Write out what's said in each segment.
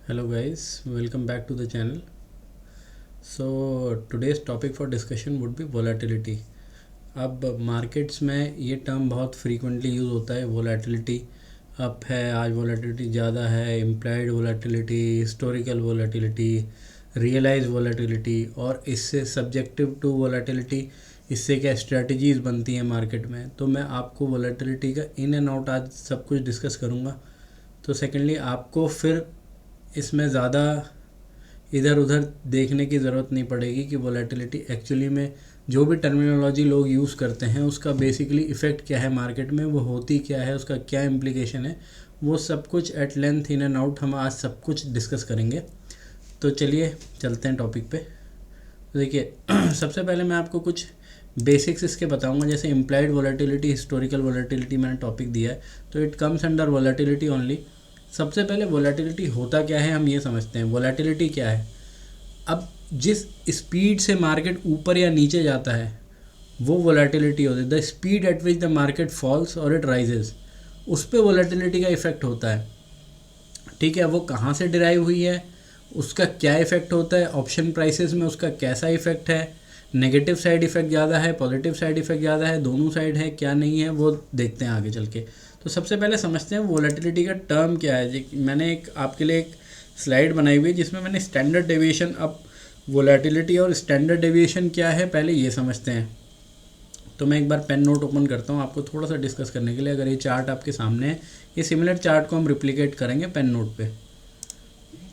Hello guys, welcome back to the channel. So today's topic for discussion would be volatility. अब markets में ये term बहुत frequently use होता है, volatility up है, आज वोलेटिलिटी ज़्यादा है, implied volatility, historical volatility, realise volatility और इससे सब्जेक्टिव टू वोलेटिलिटी, इससे क्या स्ट्रेटजीज़ बनती हैं मार्केट में। तो मैं आपको वोलेटिलिटी का इन एंड आउट आज सब कुछ डिस्कस करूँगा। तो सेकेंडली आपको फिर इसमें ज़्यादा इधर उधर देखने की ज़रूरत नहीं पड़ेगी कि वोलेटिलिटी एक्चुअली में जो भी टर्मिनोलॉजी लोग यूज़ करते हैं उसका बेसिकली इफ़ेक्ट क्या है मार्केट में, वो होती क्या है, उसका क्या इम्प्लीकेशन है, वो सब कुछ at length in and out हम आज सब कुछ डिस्कस करेंगे। तो चलिए चलते हैं टॉपिक पे। तो देखिए सबसे पहले मैं आपको कुछ बेसिक्स इसके बताऊंगा। जैसे इम्प्लाइड वोलेटिलिटी, हिस्टोरिकल वोलेटिलिटी मैंने टॉपिक दिया है, तो it comes under volatility only. सबसे पहले वोलेटिलिटी होता क्या है हम ये समझते हैं। वोलेटिलिटी क्या है? अब जिस स्पीड से मार्केट ऊपर या नीचे जाता है वो वोलेटिलिटी होती है। The speed at which the market falls और इट राइजेस, उस पर वोलेटिलिटी का इफ़ेक्ट होता है। ठीक है, वो कहाँ से डिराइव हुई है, उसका क्या इफ़ेक्ट होता है, ऑप्शन प्राइसेस में उसका कैसा इफ़ेक्ट है, नेगेटिव साइड इफ़ेक्ट ज़्यादा है, पॉजिटिव साइड इफ़ेक्ट ज़्यादा है, दोनों साइड है क्या नहीं है, वो देखते हैं आगे चल के। तो सबसे पहले समझते हैं वोलेटिलिटी का टर्म क्या है। मैंने आपके लिए एक स्लाइड बनाई हुई है जिसमें मैंने स्टैंडर्ड डेविएशन, अब वोलेटिलिटी और स्टैंडर्ड डेविएशन क्या है पहले ये समझते हैं। तो मैं एक बार पेन नोट ओपन करता हूँ आपको थोड़ा सा डिस्कस करने के लिए। अगर ये चार्ट आपके सामने है, ये सिमिलर चार्ट को हम रिप्लिकेट करेंगे पेन नोट पे।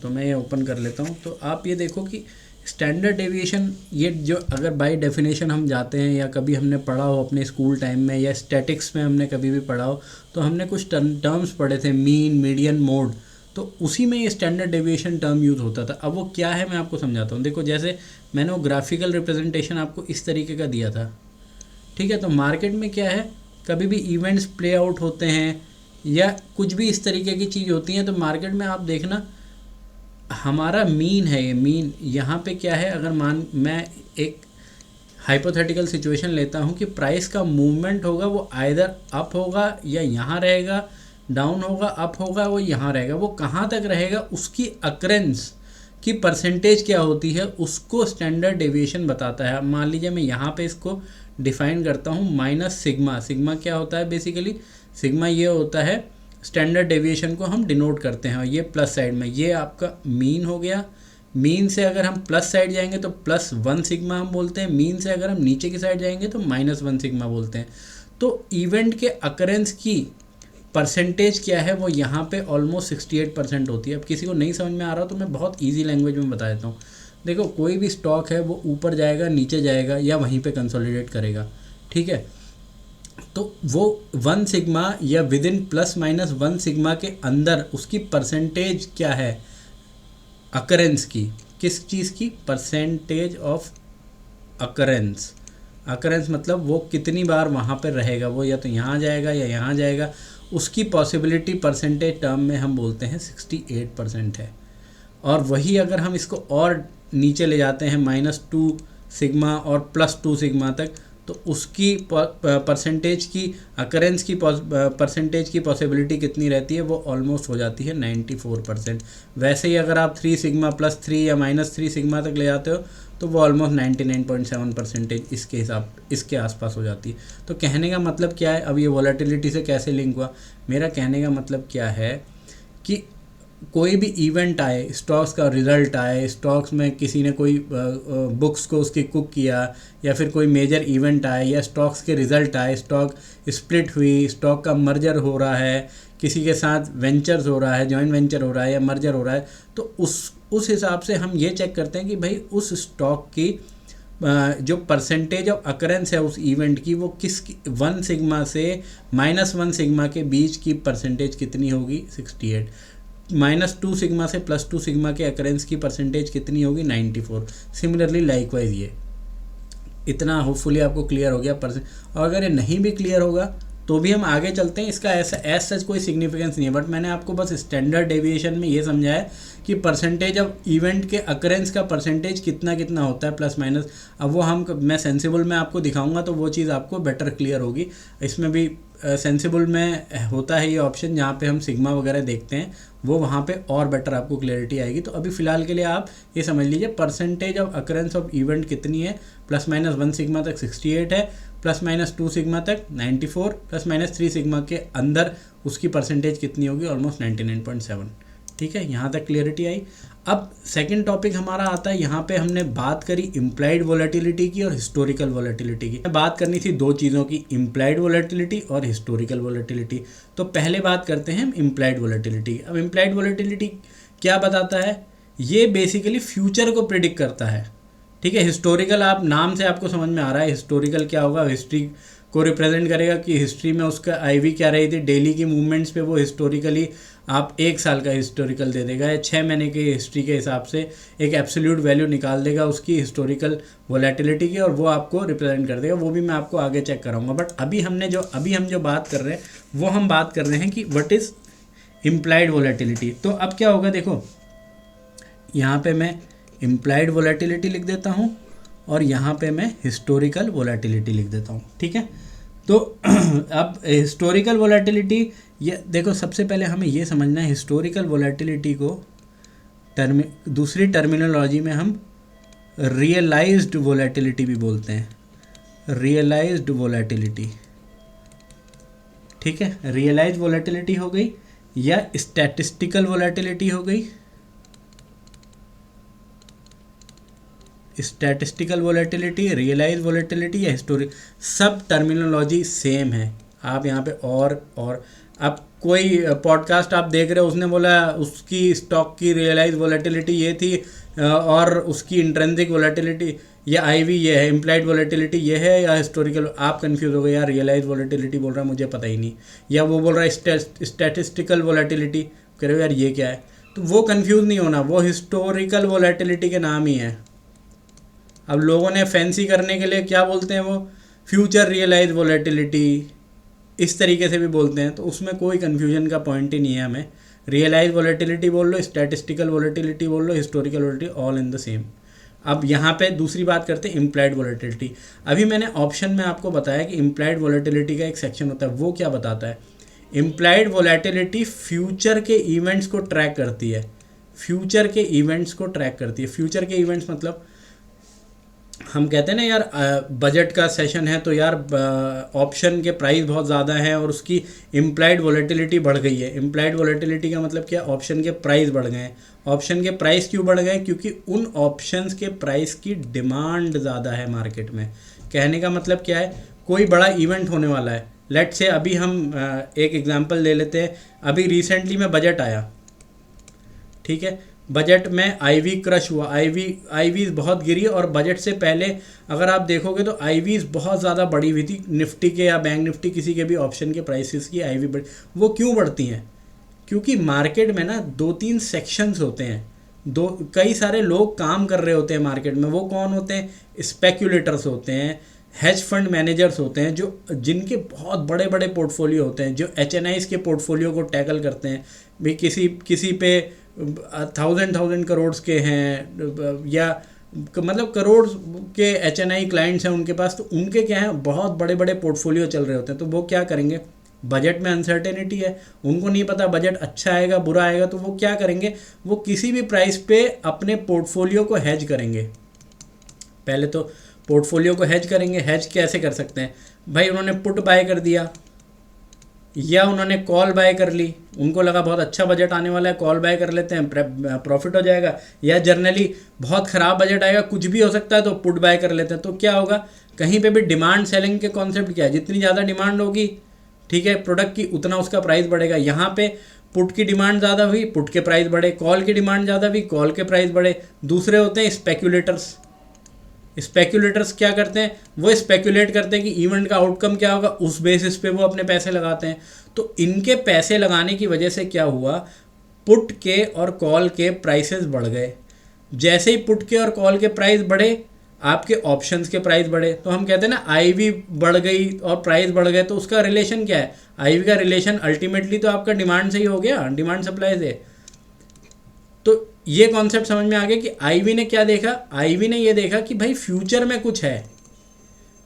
तो मैं ये ओपन कर लेता हूँ। तो आप ये देखो कि स्टैंडर्ड डेविएशन, ये जो अगर बाय डेफिनेशन हम जाते हैं या कभी हमने पढ़ा हो अपने स्कूल टाइम में या स्टैटिक्स में हमने कभी भी पढ़ा हो, तो हमने कुछ टर्म्स पढ़े थे, मीन, मीडियन, मोड। तो उसी में ये स्टैंडर्ड डेविएशन टर्म यूज़ होता था। अब वो क्या है मैं आपको समझाता हूँ। देखो जैसे मैंने वो ग्राफिकल रिप्रेजेंटेशन आपको इस तरीके का दिया था। ठीक है, तो मार्केट में क्या है, कभी भी इवेंट्स प्ले आउट होते हैं या कुछ भी इस तरीके की चीज़ होती हैं, तो मार्केट में आप देखना हमारा मीन है, ये मीन यहाँ पे क्या है। अगर मैं एक हाइपोथेटिकल सिचुएशन लेता हूँ कि प्राइस का मूवमेंट होगा वो आइदर अप होगा या यहाँ रहेगा, डाउन होगा, अप होगा, वो यहाँ रहेगा, वो कहाँ तक रहेगा उसकी अकरेंस की परसेंटेज क्या होती है उसको स्टैंडर्ड डेविएशन बताता है। मान लीजिए मैं यहाँ पे इसको डिफाइन करता हूँ माइनस सिग्मा। सिग्मा क्या होता है बेसिकली? सिग्मा ये होता है, स्टैंडर्ड डेविएशन को हम डिनोट करते हैं, और ये प्लस साइड में ये आपका मीन हो गया। मीन से अगर हम प्लस साइड जाएंगे तो +1 सिग्मा हम बोलते हैं। मीन से अगर हम नीचे की साइड जाएंगे तो -1 सिग्मा बोलते हैं। तो इवेंट के अकरेंस की परसेंटेज क्या है, वो यहाँ पे ऑलमोस्ट 68% होती है। अब किसी को नहीं समझ में आ रहा तो मैं बहुत ईजी लैंग्वेज में बता देता हूँ। देखो कोई भी स्टॉक है वो ऊपर जाएगा, नीचे जाएगा या वहीं पे कंसोलिडेट करेगा। ठीक है, तो वो 1 सिग्मा या विद इन ±1 सिग्मा के अंदर उसकी परसेंटेज क्या है अकरेंस की। किस चीज़ की? Percentage of occurrence. अकरेंस मतलब वो कितनी बार वहाँ पर रहेगा, वो या तो यहाँ जाएगा या यहाँ जाएगा, उसकी पॉसिबिलिटी परसेंटेज टर्म में हम बोलते हैं 68% है। और वही अगर हम इसको और नीचे ले जाते हैं -2 सिग्मा और +2 सिग्मा तक, तो उसकी परसेंटेज की अकरेंस की परसेंटेज की पॉसिबिलिटी कितनी रहती है, वो ऑलमोस्ट हो जाती है 94%। वैसे ही अगर आप 3 सिग्मा +3 या -3 सिग्मा तक ले जाते हो तो वो ऑलमोस्ट 99.7% इसके आसपास हो जाती है। तो कहने का मतलब क्या है, अब ये वोलेटिलिटी से कैसे लिंक हुआ, मेरा कहने का मतलब क्या है कि कोई भी इवेंट आए, स्टॉक्स का रिज़ल्ट आए, स्टॉक्स में किसी ने कोई बुक्स को उसकी कुक किया, या फिर कोई मेजर इवेंट आए या स्टॉक्स के रिज़ल्ट आए, स्टॉक स्प्लिट हुई, स्टॉक का मर्जर हो रहा है, किसी के साथ वेंचर्स हो रहा है, जॉइंट वेंचर हो रहा है या मर्जर हो रहा है, तो उस हिसाब से हम ये चेक करते हैं कि भाई उस स्टॉक की जो परसेंटेज ऑफ अकरेंस है उस इवेंट की, वो किस 1 सिग्मा से -1 सिग्मा के बीच की परसेंटेज कितनी होगी, 68। -2 सिग्मा से +2 सिग्मा के अकरेंस की परसेंटेज कितनी होगी, 94। सिमिलरली लाइकवाइज ये इतना होपफुली आपको क्लियर हो गया परसेंट। और अगर ये नहीं भी क्लियर होगा तो भी हम आगे चलते हैं, इसका ऐसा सच कोई सिग्निफिकेंस नहीं है। बट मैंने आपको बस स्टैंडर्ड डेविएशन में ये समझाया कि परसेंटेज ऑफ इवेंट के अकरेंस का परसेंटेज कितना कितना होता है प्लस माइनस। अब वो मैं सेंसिबल में आपको दिखाऊंगा तो वो चीज़ आपको बेटर क्लियर होगी। इसमें भी सेंसिबल में होता है ये ऑप्शन जहाँ पे हम सिग्मा वगैरह देखते हैं, वो वहाँ पे और बेटर आपको क्लैरिटी आएगी। तो अभी फ़िलहाल के लिए आप ये समझ लीजिए percentage of occurrence of event कितनी है, प्लस माइनस 1 सिग्मा तक 68 है, प्लस माइनस 2 सिग्मा तक 94, प्लस माइनस 3 सिग्मा के अंदर उसकी परसेंटेज कितनी होगी, ऑलमोस्ट 99.7। ठीक है, यहाँ तक क्लियरिटी आई। अब सेकंड टॉपिक हमारा आता है, यहाँ पे हमने बात करी इम्प्लाइड वोलेटिलिटी की और हिस्टोरिकल वोलेटिलिटी की। बात करनी थी दो चीज़ों की, इम्प्लाइड वोलेटिलिटी और हिस्टोरिकल वोलेटिलिटी। तो पहले बात करते हैं इम्प्लाइड वोलेटिलिटी। अब इम्प्लाइड वोलेटिलिटी क्या बताता है, ये बेसिकली फ्यूचर को प्रिडिक्ट करता है। ठीक है, हिस्टोरिकल आप नाम से आपको समझ में आ रहा है हिस्टोरिकल क्या होगा, हिस्ट्री को रिप्रेजेंट करेगा कि हिस्ट्री में उसका आईवी क्या रही थी, डेली की मूवमेंट्स पे वो हिस्टोरिकली आप 1 साल का हिस्टोरिकल दे देगा या 6 महीने की हिस्ट्री के हिसाब से एक एब्सोल्यूट वैल्यू निकाल देगा उसकी हिस्टोरिकल वोलेटिलिटी की, और वो आपको रिप्रेजेंट कर देगा। वो भी मैं आपको आगे चेक कराऊंगा। बट अभी हम जो बात कर रहे हैं वो हम बात कर रहे हैं कि व्हाट इज़ इम्प्लाइड वोलेटिलिटी। तो अब क्या होगा, देखो यहाँ पे मैं इम्प्लाइड वोलेटिलिटी लिख देता हूँ और यहाँ पे मैं हिस्टोरिकल वोलेटिलिटी लिख देता हूँ। ठीक है, तो अब हिस्टोरिकल वोलेटिलिटी, ये देखो सबसे पहले हमें ये समझना है हिस्टोरिकल वोलेटिलिटी को दूसरी टर्मिनोलॉजी में हम रियलाइज्ड वोलेटिलिटी भी बोलते हैं, रियलाइज्ड वोलेटिलिटी। ठीक है, रियलाइज्ड वोलेटिलिटी हो गई या स्टैटिस्टिकल वोलेटिलिटी हो गई। स्टैटिस्टिकल वोलेटिलिटी, रियलाइज वोलेटिलिटी या हिस्टोरिक, सब टर्मिनोलॉजी सेम है। आप यहाँ पे और अब कोई पॉडकास्ट आप देख रहे हो, उसने बोला उसकी स्टॉक की रियलाइज वोलेटिलिटी ये थी और उसकी इंट्रिंसिक वोलेटिलिटी या आईवी ये है, इम्प्लाइड वोलेटिलिटी ये है या हिस्टोरिकल, आप कंफ्यूज हो गए यार रियलाइज वोलेटिलिटी बोल रहा है मुझे पता ही नहीं, या वो बोल रहा है स्टैटिस्टिकल वोलेटिलिटी, कह रहे हो यार ये क्या है। तो वो कंफ्यूज नहीं होना, वो हिस्टोरिकल वोलेटिलिटी के नाम ही है। अब लोगों ने फैंसी करने के लिए क्या बोलते हैं, वो फ्यूचर रियलाइज वोलेटिलिटी इस तरीके से भी बोलते हैं, तो उसमें कोई कन्फ्यूजन का पॉइंट ही नहीं है। हमें रियलाइज वोलेटिलिटी बोल लो, स्टैटिस्टिकल वोलेटिलिटी बोल लो, historical volatility, all in the same. अब यहाँ पे दूसरी बात करते हैं इम्प्लाइड वोलेटिलिटी। अभी मैंने ऑप्शन में आपको बताया कि इम्प्लाइड वोलेटिलिटी का एक सेक्शन होता है, वो क्या बताता है, इम्प्लाइड वोलेटिलिटी फ्यूचर के इवेंट्स को ट्रैक करती है, फ्यूचर के इवेंट्स को ट्रैक करती है। फ्यूचर के इवेंट्स मतलब हम कहते हैं ना यार बजट का सेशन है तो यार ऑप्शन के प्राइस बहुत ज़्यादा हैं और उसकी इम्प्लाइड वोलेटिलिटी बढ़ गई है। इम्प्लाइड वोलेटिलिटी का मतलब क्या, ऑप्शन के प्राइस बढ़ गए हैं। ऑप्शन के प्राइस क्यों बढ़ गए, क्योंकि उन ऑप्शंस के प्राइस की डिमांड ज़्यादा है मार्केट में। कहने का मतलब क्या है, कोई बड़ा इवेंट होने वाला है, लेट से अभी हम एक एग्जांपल ले लेते हैं, अभी रिसेंटली में बजट आया, ठीक है, बजट में आईवी क्रश हुआ, आईवी बहुत गिरी, और बजट से पहले अगर आप देखोगे तो आईवी बहुत ज़्यादा बढ़ी हुई थी, निफ्टी के या बैंक निफ्टी किसी के भी ऑप्शन के प्राइसेस की आईवी बढ़ी। वो क्यों बढ़ती हैं, क्योंकि मार्केट में ना 2-3 सेक्शंस होते हैं, कई सारे लोग काम कर रहे होते हैं मार्केट में। वो कौन होते हैं, स्पेक्यूलेटर्स होते हैं, हेज फंड मैनेजर्स होते हैं, जिनके बहुत बड़े बड़े पोर्टफोलियो होते हैं, जो HNIs के पोर्टफोलियो को टैकल करते हैं। भाई किसी पे 1000 करोड़ के हैं या मतलब करोड़ के HNI क्लाइंट्स हैं उनके पास, तो उनके क्या है बहुत बड़े बड़े पोर्टफोलियो चल रहे होते हैं। तो वो क्या करेंगे, बजट में अनसर्टेनिटी है, उनको नहीं पता बजट अच्छा आएगा बुरा आएगा, तो वो क्या करेंगे, वो किसी भी प्राइस पे अपने पोर्टफोलियो को हेज करेंगे। पहले तो पोर्टफोलियो को हेज करेंगे। हेज कैसे कर सकते हैं भाई, उन्होंने पुट बाय कर दिया या उन्होंने कॉल बाय कर ली, उनको लगा बहुत अच्छा बजट आने वाला है, कॉल बाय कर लेते हैं, प्रॉफिट हो जाएगा, या जर्नली बहुत ख़राब बजट आएगा, कुछ भी हो सकता है, तो पुट बाय कर लेते हैं। तो क्या होगा, कहीं पे भी डिमांड सेलिंग के कॉन्सेप्ट क्या है, जितनी ज़्यादा डिमांड होगी, ठीक है, प्रोडक्ट की, उतना उसका प्राइस बढ़ेगा। यहाँ पे पुट की डिमांड ज़्यादा हुई, पुट के प्राइस बढ़े, कॉल की डिमांड ज़्यादा हुई, कॉल के प्राइस बढ़े। दूसरे होते हैं स्पेक्यूलेटर्स। स्पेक्यूलेटर्स क्या करते हैं, वो स्पेक्यूलेट करते हैं कि इवेंट का आउटकम क्या होगा, उस बेसिस पे वो अपने पैसे लगाते हैं। तो इनके पैसे लगाने की वजह से क्या हुआ, पुट के और कॉल के प्राइसेस बढ़ गए। जैसे ही पुट के और कॉल के प्राइस बढ़े, आपके ऑप्शंस के प्राइस बढ़े। तो हम कहते हैं ना आईवी बढ़ गई और प्राइस बढ़ गए, तो उसका रिलेशन क्या है, आईवी का रिलेशन अल्टीमेटली तो आपका डिमांड से ही हो गया, डिमांड सप्लाई से। तो ये कॉन्सेप्ट समझ में आ गया कि आईवी ने क्या देखा, आईवी ने ये देखा कि भाई फ्यूचर में कुछ है,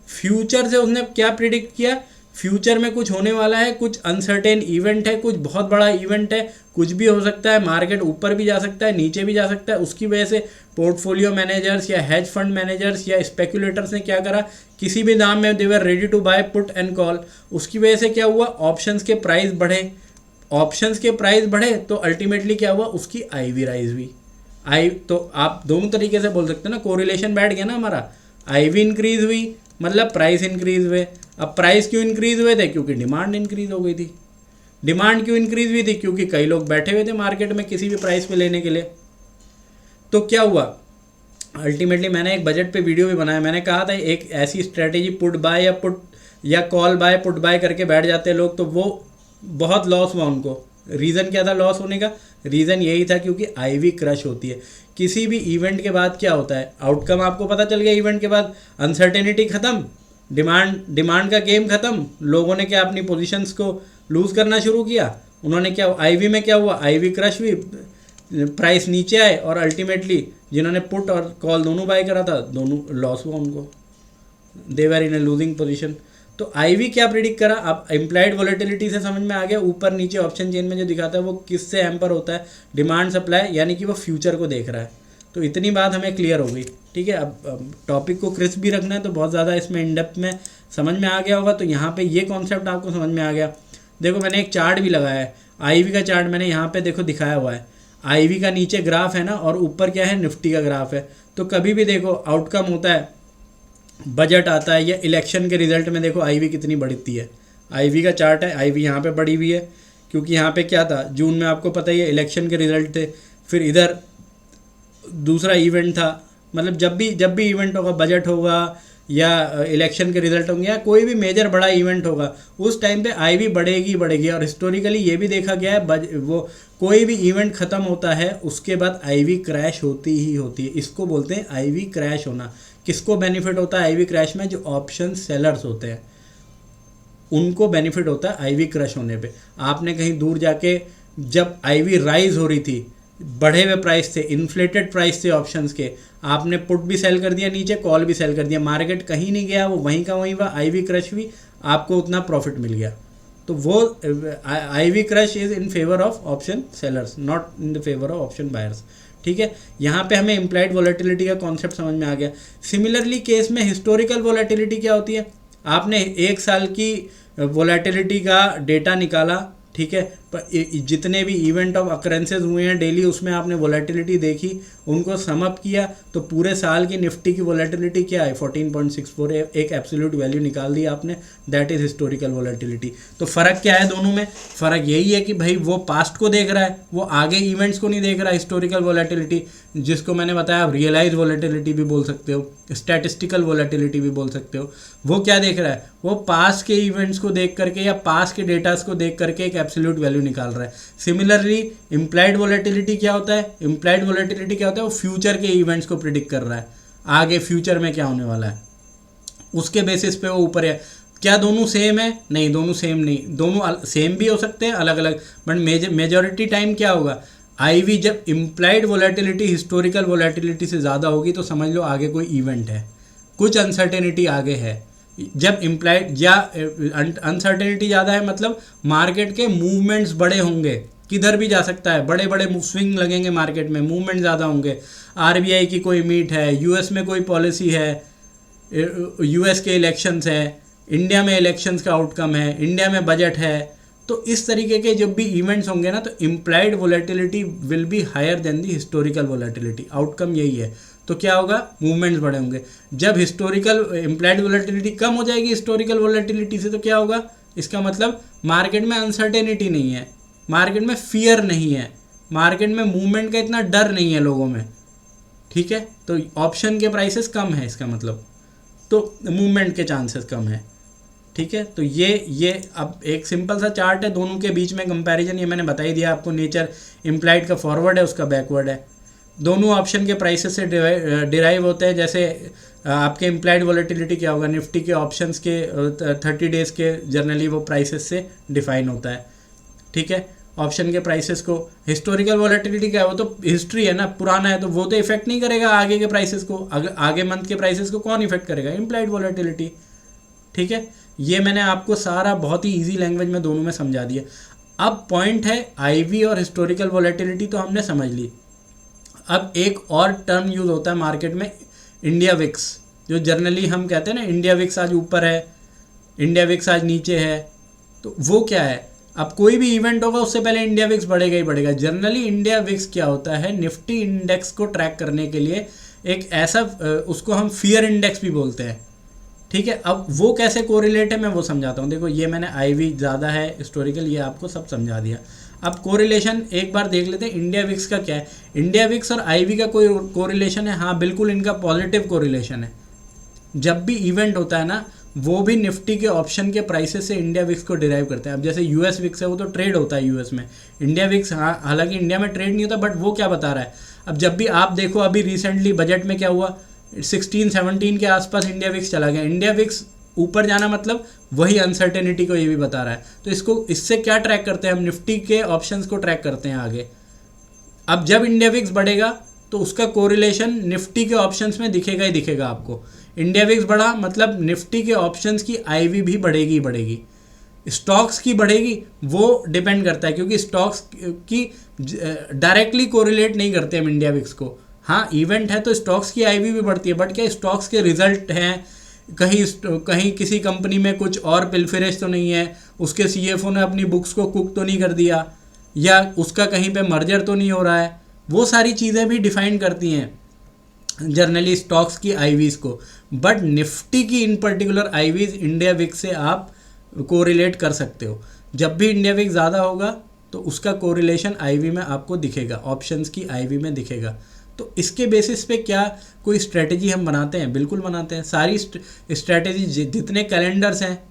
फ्यूचर से उसने क्या प्रिडिक्ट किया, फ्यूचर में कुछ होने वाला है, कुछ अनसर्टेन इवेंट है, कुछ बहुत बड़ा इवेंट है, कुछ भी हो सकता है, मार्केट ऊपर भी जा सकता है, नीचे भी जा सकता है। उसकी वजह से पोर्टफोलियो मैनेजर्स या हेज फंड मैनेजर्स या स्पेकुलेटर्स ने क्या करा, किसी भी दाम में they were ready to buy put and call. उसकी वजह से क्या हुआ, ऑप्शंस के प्राइस बढ़े, ऑप्शंस के प्राइस बढ़े तो अल्टीमेटली क्या हुआ, उसकी आईवी राइज हुई। आई तो आप दोनों तरीके से बोल सकते हैं ना, कोरिलेशन बैठ गया ना हमारा, आईवी इंक्रीज हुई मतलब प्राइस इंक्रीज हुए। अब प्राइस क्यों इंक्रीज हुए थे, क्योंकि डिमांड इंक्रीज हो गई थी। डिमांड क्यों इंक्रीज हुई थी, क्योंकि कई लोग बैठे हुए थे मार्केट में किसी भी प्राइस पे लेने के लिए। तो क्या हुआ, अल्टीमेटली मैंने एक बजट पे वीडियो भी बनाया, मैंने कहा था एक ऐसी स्ट्रेटेजी पुट बाय या कॉल बाय पुट बाय करके बैठ जाते हैं लोग, तो वो बहुत लॉस हुआ उनको। रीज़न क्या था लॉस होने का, रीज़न यही था क्योंकि आईवी क्रश होती है। किसी भी इवेंट के बाद क्या होता है, आउटकम आपको पता चल गया, इवेंट के बाद अनसर्टेनिटी ख़त्म, डिमांड का गेम ख़त्म, लोगों ने क्या अपनी पोजीशंस को लूज़ करना शुरू किया। उन्होंने क्या, आईवी में क्या हुआ, आईवी क्रश हुई, प्राइस नीचे आए और अल्टीमेटली जिन्होंने पुट और कॉल दोनों बाय करा था दोनों लॉस हुआ उनको, दे वर इन ए लूजिंग पोजीशन। तो आईवी क्या प्रिडिक्ट करा, अब इम्प्लाइड वोलेटिलिटी से समझ में आ गया, ऊपर नीचे ऑप्शन चेन में जो दिखाता है वो किससे एम्पर होता है, डिमांड सप्लाई, यानी कि वो फ्यूचर को देख रहा है। तो इतनी बात हमें क्लियर हो गई, ठीक है। अब टॉपिक को क्रिस्प भी रखना है तो बहुत ज़्यादा इसमें इन डेप्थ में समझ में आ गया होगा। तो यहाँ पे ये कॉन्सेप्ट आपको समझ में आ गया। देखो मैंने एक चार्ट भी लगाया है, आईवी का चार्ट मैंने यहाँ पे देखो दिखाया हुआ है। आईवी का नीचे ग्राफ है ना, और ऊपर क्या है, निफ्टी का ग्राफ है। तो कभी भी देखो आउटकम होता है, बजट आता है या इलेक्शन के रिजल्ट में देखो आईवी कितनी बढ़ती है। आईवी का चार्ट है, आईवी यहाँ पे बढ़ी हुई है क्योंकि यहाँ पे क्या था, जून में आपको पता ही है इलेक्शन के रिजल्ट थे, फिर इधर दूसरा इवेंट था। मतलब जब भी इवेंट होगा, बजट होगा या इलेक्शन के रिजल्ट होंगे या कोई भी मेजर बड़ा इवेंट होगा, उस टाइम पे आईवी बढ़ेगी। और हिस्टोरिकली ये भी देखा गया है, वो कोई भी इवेंट ख़त्म होता है उसके बाद आईवी क्रैश होती ही होती है। इसको बोलते हैं आईवी क्रैश होना। किसको बेनिफिट होता है आईवी क्रैश में, जो ऑप्शन सेलर्स होते हैं उनको बेनिफिट होता है आईवी क्रैश होने पे। आपने कहीं दूर जाके, जब आईवी राइज हो रही थी, बढ़े हुए प्राइस थे, इन्फ्लेटेड प्राइस थे ऑप्शंस के, आपने पुट भी सेल कर दिया नीचे, कॉल भी सेल कर दिया, मार्केट कहीं नहीं गया, वो वहीं का वहीं हुआ, आईवी क्रश हुई, आपको उतना प्रॉफिट मिल गया। तो वो IV crush is in favour of option sellers, not in the favour of option buyers, ठीक है। यहाँ पे हमें इम्प्लाइड वोलेटिलिटी का कॉन्सेप्ट समझ में आ गया। सिमिलरली केस में हिस्टोरिकल वोलेटिलिटी क्या होती है, आपने एक साल की वोलेटिलिटी का डेटा निकाला, ठीक है, पर जितने भी इवेंट ऑफ अकरेंसेज हुए हैं डेली, उसमें आपने वोलेटिलिटी देखी, उनको सम अप किया, तो पूरे साल की निफ्टी की वोलेटिलिटी क्या है, 14.64, एक एब्सोल्यूट वैल्यू निकाल दी आपने, दैट इज हिस्टोरिकल वोलेटिलिटी। तो फ़र्क क्या है दोनों में, फ़र्क यही है कि भाई वो पास्ट को देख रहा है, वो आगे इवेंट्स को नहीं देख रहा। हिस्टोरिकल वोलेटिलिटी, जिसको मैंने बताया आप रियलाइज वोलेटिलिटी भी बोल सकते हो, स्टैटिस्टिकल वोलेटिलिटी भी बोल सकते हो, वो क्या देख रहा है, वो पास्ट के इवेंट्स को देख करके या पास्ट के डेटास को देख करके एक एब्सोल्यूट वैल्यू निकाल रहा है। सिमिलरली इम्प्लाइड वोलेटिलिटी क्या होता है, इम्प्लाइड वोलेटिलिटी क्या होता है, वो फ्यूचर के इवेंट्स को प्रिडिक्ट कर रहा है, आगे फ्यूचर में क्या होने वाला है, उसके बेसिस पे वो ऊपर है। क्या दोनों सेम है, नहीं, दोनों सेम नहीं, दोनों सेम भी हो सकते हैं, अलग अलग, बट मेजॉरिटी टाइम क्या होगा, आईवी जब इम्प्लाइड वोलेटिलिटी हिस्टोरिकल वोलेटिलिटी से ज़्यादा होगी तो समझ लो आगे कोई इवेंट है, कुछ अनसर्टेनिटी आगे है। जब इम्प्लाइड या अनसर्टेनिटी ज़्यादा है मतलब मार्केट के मूवमेंट्स बड़े होंगे, किधर भी जा सकता है, बड़े बड़े स्विंग लगेंगे मार्केट में, मूवमेंट ज़्यादा होंगे, आरबीआई की कोई मीट है, यूएस में कोई पॉलिसी है, यूएस के इलेक्शंस है, इंडिया में इलेक्शंस का आउटकम है, इंडिया में बजट है, तो इस तरीके के जब भी इवेंट्स होंगे ना, तो implied volatility will be higher than the historical volatility. Outcome यही है। तो क्या होगा, मूवमेंट्स बड़े होंगे। जब हिस्टोरिकल इम्प्लाइड वोलेटिलिटी कम हो जाएगी हिस्टोरिकल वोलेटिलिटी से, तो क्या होगा, इसका मतलब मार्केट में अनसर्टेनिटी नहीं है, मार्केट में फियर नहीं है, मार्केट में मूवमेंट का इतना डर नहीं है लोगों में, ठीक है। तो ऑप्शन के प्राइसेस कम है, इसका मतलब तो मूवमेंट के चांसेस कम है, ठीक है। तो ये अब एक सिंपल सा चार्ट है, दोनों के बीच में कंपैरिजन ये मैंने बता ही दिया आपको। नेचर इम्प्लाइड का फॉरवर्ड है, उसका बैकवर्ड है, दोनों ऑप्शन के प्राइसेस से डिराइव होते हैं। जैसे आपके इम्प्लाइड वोलेटिलिटी क्या होगा, निफ्टी के ऑप्शंस के 30 डेज़ के जर्नली वो प्राइसेस से डिफाइन होता है, ठीक है। ऑप्शन के प्राइसेस को। हिस्टोरिकल वॉलेटिलिटी क्या है, वो तो हिस्ट्री है ना, पुराना है, तो वो तो इफेक्ट नहीं करेगा आगे के प्राइसेस को। आगे मंथ के प्राइसेस को कौन इफेक्ट करेगा, इम्प्लाइड वॉलेटिलिटी। ठीक है, ये मैंने आपको सारा बहुत ही ईजी लैंग्वेज में दोनों में समझा दिया। अब पॉइंट है आईवी और हिस्टोरिकल वॉलेटिलिटी तो हमने समझ ली। अब एक और टर्म यूज होता है मार्केट में, इंडिया विक्स, जो जनरली हम कहते हैं ना, इंडिया विक्स आज ऊपर है, इंडिया विक्स आज नीचे है। तो वो क्या है, अब कोई भी इवेंट होगा उससे पहले इंडिया विक्स बढ़ेगा ही बढ़ेगा। जनरली इंडिया विक्स क्या होता है, निफ्टी इंडेक्स को ट्रैक करने के लिए एक ऐसा, उसको हम फियर इंडेक्स भी बोलते हैं। ठीक है, अब वो कैसे कोरिलेट है मैं वो समझाता हूँ। देखो ये मैंने आईवी ज़्यादा है, हिस्टोरिकल, ये आपको सब समझा दिया। अब कोरिलेशन एक बार देख लेते हैं, इंडिया विक्स का क्या है। इंडिया विक्स और आईवी का कोई कोरिलेशन है, हाँ बिल्कुल, इनका पॉजिटिव कोरिलेशन है। जब भी इवेंट होता है ना, वो भी निफ्टी के ऑप्शन के प्राइसेस से इंडिया विक्स को डिराइव करते हैं। अब जैसे यूएस विक्स है, वो तो ट्रेड होता है यूएस में, इंडिया विक्स हालांकि इंडिया में ट्रेड नहीं होता, बट वो क्या बता रहा है। अब जब भी आप देखो, अभी रिसेंटली बजट में क्या हुआ, 16-17 के आसपास इंडिया विक्स चला गया। इंडिया विक्स ऊपर जाना मतलब वही अनसर्टेनिटी को ये भी बता रहा है। तो इसको, इससे क्या ट्रैक करते हैं हम, निफ्टी के ऑप्शंस को ट्रैक करते हैं आगे। अब जब इंडिया विक्स बढ़ेगा तो उसका कोरिलेशन निफ्टी के ऑप्शंस में दिखेगा ही दिखेगा आपको। इंडिया विक्स बढ़ा मतलब निफ्टी के ऑप्शंस की आईवी भी बढ़ेगी ही बढ़ेगी। स्टॉक्स की बढ़ेगी वो डिपेंड करता है, क्योंकि स्टॉक्स की डायरेक्टली कोरिलेट नहीं करते हम इंडिया विक्स को। हाँ इवेंट है तो स्टॉक्स की आईवी भी बढ़ती है, बट क्या स्टॉक्स के रिजल्ट हैं, कहीं किसी कंपनी में कुछ और पिलफिरेज तो नहीं है, उसके सीएफओ ने अपनी बुक्स को कुक तो नहीं कर दिया, या उसका कहीं पे मर्जर तो नहीं हो रहा है। वो सारी चीज़ें भी डिफाइन करती हैं जनरली स्टॉक्स की आईवीज को। बट निफ्टी की इन पर्टिकुलर आईवीज इंडिया विक्स से आप कोरिलेट कर सकते हो। जब भी इंडिया विक्स ज़्यादा होगा तो उसका कोरिलेशन आईवी में आपको दिखेगा, ऑप्शंस की आईवी में दिखेगा। तो इसके बेसिस पे क्या कोई स्ट्रेटेजी हम बनाते हैं, बिल्कुल बनाते हैं। सारी स्ट्रेटेजी जितने कैलेंडर्स हैं,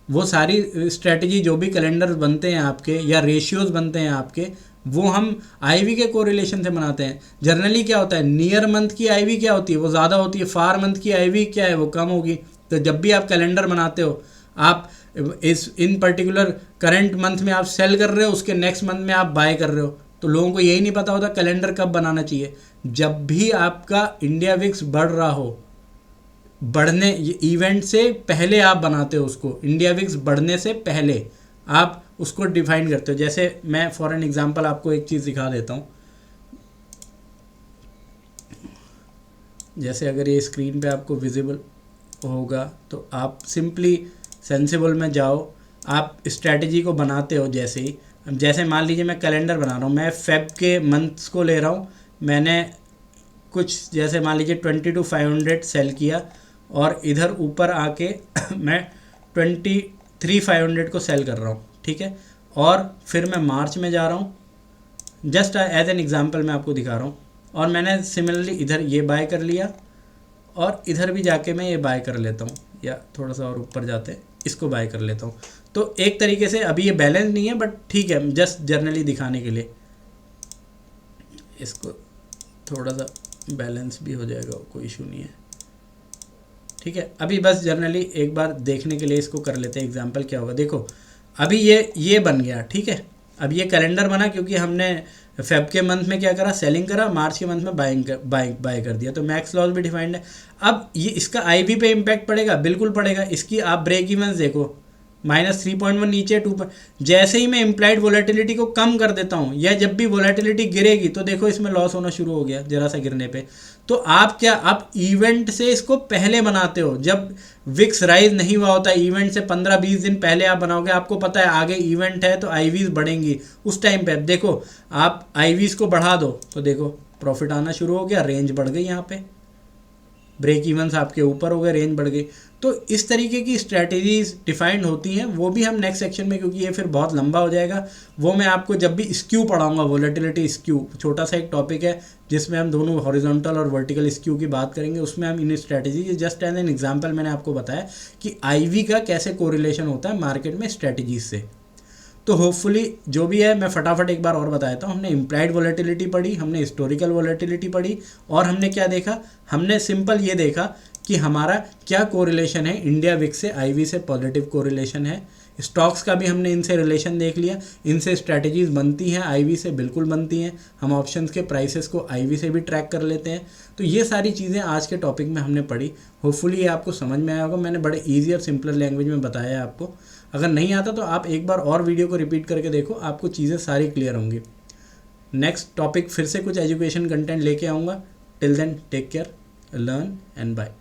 वो सारी स्ट्रेटेजी जो भी कैलेंडर बनते हैं आपके, या रेशियोज बनते हैं आपके, वो हम आईवी के कोरिलेशन से बनाते हैं। जनरली क्या होता है, नियर मंथ की आईवी क्या होती है, वो ज़्यादा होती है, फार मंथ की आईवी क्या है, वो कम होगी। तो जब भी आप कैलेंडर बनाते हो, आप इस इन पर्टिकुलर करंट मंथ में आप सेल कर रहे हो, उसके नेक्स्ट मंथ में आप बाय कर रहे हो, तो लोगों को यही नहीं पता होता कैलेंडर कब बनाना चाहिए। जब भी आपका इंडिया विक्स बढ़ रहा हो, बढ़ने इवेंट से पहले आप बनाते हो उसको, इंडिया विक्स बढ़ने से पहले आप उसको डिफाइन करते हो। जैसे मैं फॉर एन एग्जांपल आपको एक चीज़ दिखा देता हूँ। जैसे अगर ये स्क्रीन पे आपको विजिबल होगा तो आप सिंपली सेंसिबल में जाओ, आप स्ट्रैटेजी को बनाते हो। जैसे मान लीजिए मैं कैलेंडर बना रहा हूँ, मैं फेब के मंथ्स को ले रहा हूँ, मैंने कुछ जैसे मान लीजिए 22,500 सेल किया, और इधर ऊपर आके मैं 23,500 को सेल कर रहा हूँ, ठीक है। और फिर मैं मार्च में जा रहा हूँ, जस्ट एज एन एग्जांपल मैं आपको दिखा रहा हूँ, और मैंने सिमिलरली इधर ये बाय कर लिया, और इधर भी जाके मैं ये बाय कर लेता हूँ, या थोड़ा सा और ऊपर जाते इसको बाय कर लेता हूँ। तो एक तरीके से अभी ये बैलेंस नहीं है, बट ठीक है, जस्ट जर्नली दिखाने के लिए इसको थोड़ा सा बैलेंस भी हो जाएगा, कोई इशू नहीं है, ठीक है। अभी बस जर्नली एक बार देखने के लिए इसको कर लेते हैं एग्जांपल क्या होगा। देखो अभी ये बन गया, ठीक है। अब ये कैलेंडर बना क्योंकि हमने फेब के मंथ में क्या करा, सेलिंग करा, मार्च के मंथ में बाय कर दिया, तो मैक्स लॉस भी डिफाइंड है। अब ये इसका आईवी पे इम्पैक्ट पड़ेगा, बिल्कुल पड़ेगा। इसकी आप ब्रेक इवेंस देखो, -3.1 नीचे 2, जैसे ही मैं इम्प्लाइड वोलेटिलिटी को कम कर देता हूँ, या जब भी वोलेटिलिटी गिरेगी तो देखो इसमें लॉस होना शुरू हो गया जरा सा गिरने पे। तो आप इवेंट से इसको पहले बनाते हो, जब विक्स राइज नहीं हुआ होता, इवेंट से 15-20 दिन पहले आप बनाओगे, आपको पता है आगे इवेंट है तो आईवीज बढ़ेंगी। उस टाइम पे देखो, आप आईवीज को बढ़ा दो तो देखो प्रॉफिट आना शुरू हो गया, रेंज बढ़ गई, यहाँ पे ब्रेक इवंस आपके ऊपर हो गए, रेंज बढ़ गई। तो इस तरीके की स्ट्रैटेजीज डिफाइंड होती हैं, वो भी हम नेक्स्ट सेक्शन में, क्योंकि ये फिर बहुत लंबा हो जाएगा, वो मैं आपको जब भी स्क्यू पढ़ाऊंगा, वोलेटिलिटी स्क्यू, छोटा सा एक टॉपिक है जिसमें हम दोनों हॉरिजॉन्टल और वर्टिकल स्क्यू की बात करेंगे, उसमें हम इन strategy, just as an example मैंने आपको बताया कि आईवी का कैसे कोरिलेशन होता है मार्केट में स्ट्रैटेजीज से। तो होपफुली जो भी है मैं फटाफट एक बार और बता देता हूँ। हमने इम्प्लाइड वोलेटिलिटी पढ़ी, हमने हिस्टोरिकल वोलेटिलिटी पढ़ी, और हमने क्या देखा, हमने सिंपल ये देखा कि हमारा क्या कोरिलेशन है इंडिया विक्स से, आईवी से पॉजिटिव कोरिलेशन है, स्टॉक्स का भी हमने इनसे रिलेशन देख लिया, इनसे स्ट्रैटेजीज बनती हैं, आईवी से बिल्कुल बनती हैं। हम ऑप्शंस के प्राइसेस को आईवी से भी ट्रैक कर लेते हैं। तो ये सारी चीज़ें आज के टॉपिक में हमने पढ़ी। होपफुली ये आपको समझ में आया होगा। मैंने बड़े ईजी और सिंपलर लैंग्वेज में बताया है आपको। अगर नहीं आता तो आप एक बार और वीडियो को रिपीट करके देखो, आपको चीज़ें सारी क्लियर होंगी। नेक्स्ट टॉपिक फिर से कुछ एजुकेशन कंटेंट लेके आऊँगा। Till then take care, learn and bye.